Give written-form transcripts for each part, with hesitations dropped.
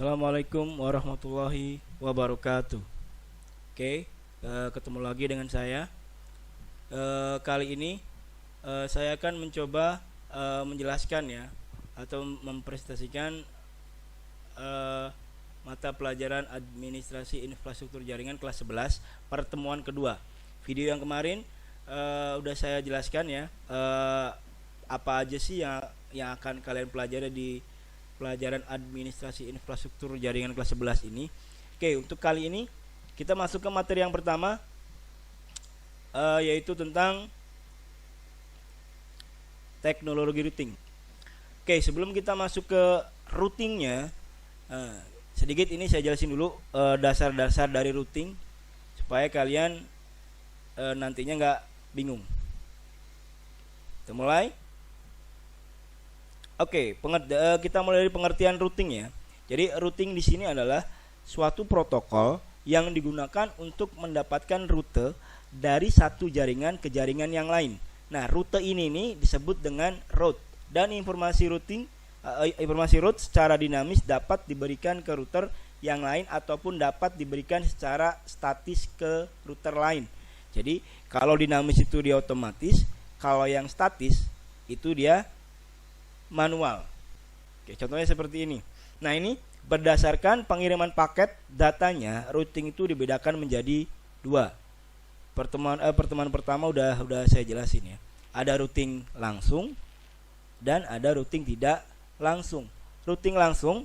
Assalamualaikum warahmatullahi wabarakatuh. Oke, ketemu lagi dengan saya. Kali ini saya akan mencoba menjelaskan ya atau mempresentasikan mata pelajaran Administrasi Infrastruktur Jaringan kelas 11 pertemuan kedua. Video yang kemarin udah saya jelaskan ya, apa aja sih yang akan kalian pelajari di pelajaran Administrasi Infrastruktur Jaringan kelas 11 ini. Oke, untuk kali ini kita masuk ke materi yang pertama, yaitu tentang teknologi routing. Oke, sebelum kita masuk ke routingnya, sedikit ini saya jelasin dulu dasar-dasar dari routing supaya kalian nantinya nggak bingung. Kita mulai. Oke, kita mulai dari pengertian routing ya. Jadi routing di sini adalah suatu protokol yang digunakan untuk mendapatkan rute dari satu jaringan ke jaringan yang lain. Nah, rute ini disebut dengan route, dan informasi route secara dinamis dapat diberikan ke router yang lain ataupun dapat diberikan secara statis ke router lain. Jadi kalau dinamis itu dia otomatis, kalau yang statis itu dia manual. Oke, contohnya seperti ini. Nah, ini berdasarkan pengiriman paket datanya, routing itu dibedakan menjadi dua. Pertemuan pertama udah saya jelasin ya. Ada routing langsung dan ada routing tidak langsung. Routing langsung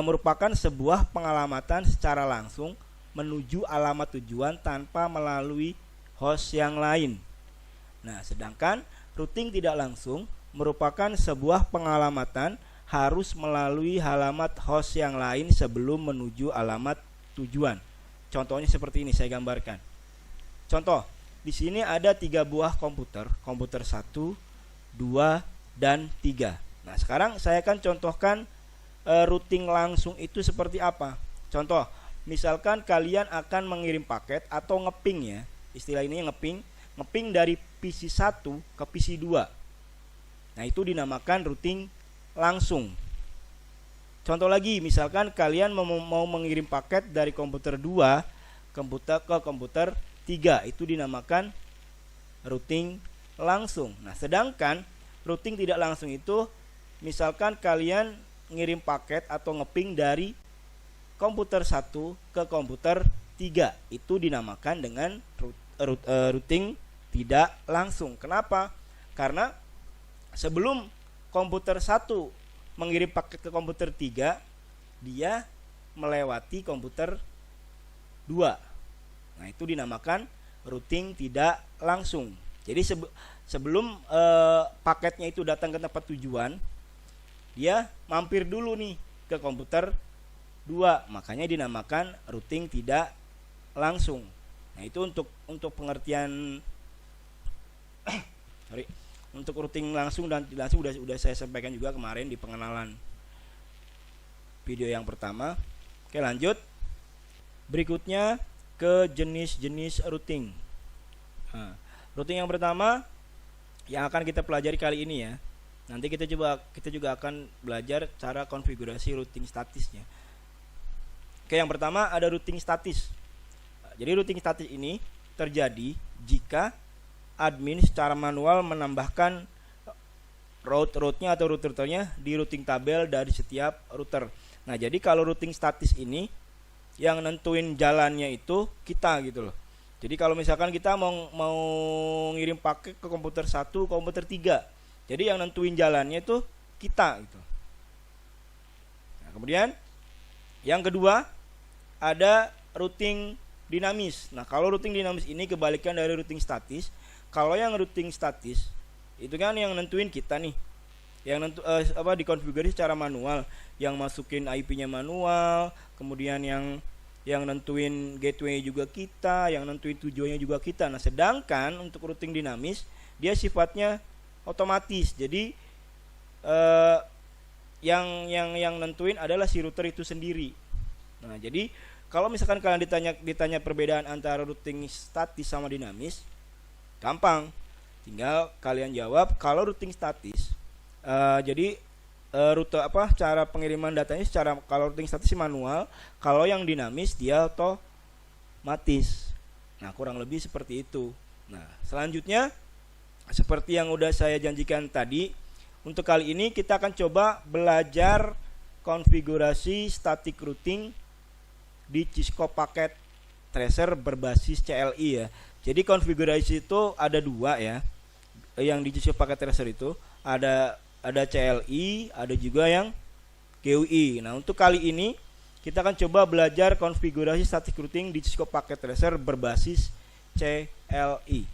merupakan sebuah pengalamatan secara langsung menuju alamat tujuan tanpa melalui host yang lain. Nah, sedangkan routing tidak langsung merupakan sebuah pengalamatan harus melalui halamat host yang lain sebelum menuju alamat tujuan. Contohnya seperti ini saya gambarkan. Contoh, di sini ada 3 buah komputer 1, 2, dan 3. Nah, sekarang saya akan contohkan routing langsung itu seperti apa. Contoh, misalkan kalian akan mengirim paket atau ngeping ya. Istilah ini ngeping dari PC 1 ke PC 2. Nah, itu dinamakan routing langsung. Contoh lagi, misalkan kalian mau mengirim paket dari komputer 2 ke komputer 3, itu dinamakan routing langsung. Nah, sedangkan routing tidak langsung itu, misalkan kalian ngirim paket atau ngeping dari komputer 1 ke komputer 3, itu dinamakan dengan routing tidak langsung. Kenapa? Karena sebelum komputer 1 mengirim paket ke komputer 3, dia melewati komputer 2. Nah, itu dinamakan routing tidak langsung. Jadi sebelum paketnya itu datang ke tempat tujuan, dia mampir dulu nih ke komputer 2. Makanya dinamakan routing tidak langsung. Nah, itu untuk pengertian Untuk routing langsung dan tidak langsung udah saya sampaikan juga kemarin di pengenalan video yang pertama. Oke, lanjut. Berikutnya ke jenis-jenis routing. Nah, routing yang pertama yang akan kita pelajari kali ini ya. Nanti kita juga akan belajar cara konfigurasi routing statisnya. Oke, yang pertama ada routing statis. Jadi routing statis ini terjadi jika admin secara manual menambahkan route-nya atau router-nya di routing tabel dari setiap router. Nah, jadi kalau routing statis ini yang nentuin jalannya itu kita gitu loh. Jadi kalau misalkan kita mau ngirim paket ke komputer 1, komputer 3. Jadi yang nentuin jalannya itu kita gitu. Nah, kemudian yang kedua ada routing dinamis. Nah, kalau routing dinamis ini kebalikan dari routing statis. Kalau yang routing statis itu kan yang nentuin kita nih, yang dikonfigurasi secara manual, yang masukin IP-nya manual, kemudian yang nentuin gateway juga kita, yang nentuin tujuannya juga kita. Nah, sedangkan untuk routing dinamis dia sifatnya otomatis. Jadi yang nentuin adalah si router itu sendiri. Nah, jadi kalau misalkan kalian ditanya perbedaan antara routing statis sama dinamis, gampang, tinggal kalian jawab. Kalau routing statis, jadi rute cara pengiriman datanya secara, kalau routing statis manual, kalau yang dinamis dia otomatis. Nah, kurang lebih seperti itu. Nah, selanjutnya seperti yang udah saya janjikan tadi, untuk kali ini kita akan coba belajar konfigurasi static routing di Cisco Packet Tracer berbasis CLI ya. Jadi konfigurasi itu ada dua ya. Yang di Cisco Packet Tracer itu ada CLI, ada juga yang GUI. Nah, untuk kali ini kita akan coba belajar konfigurasi static routing di Cisco Packet Tracer berbasis CLI.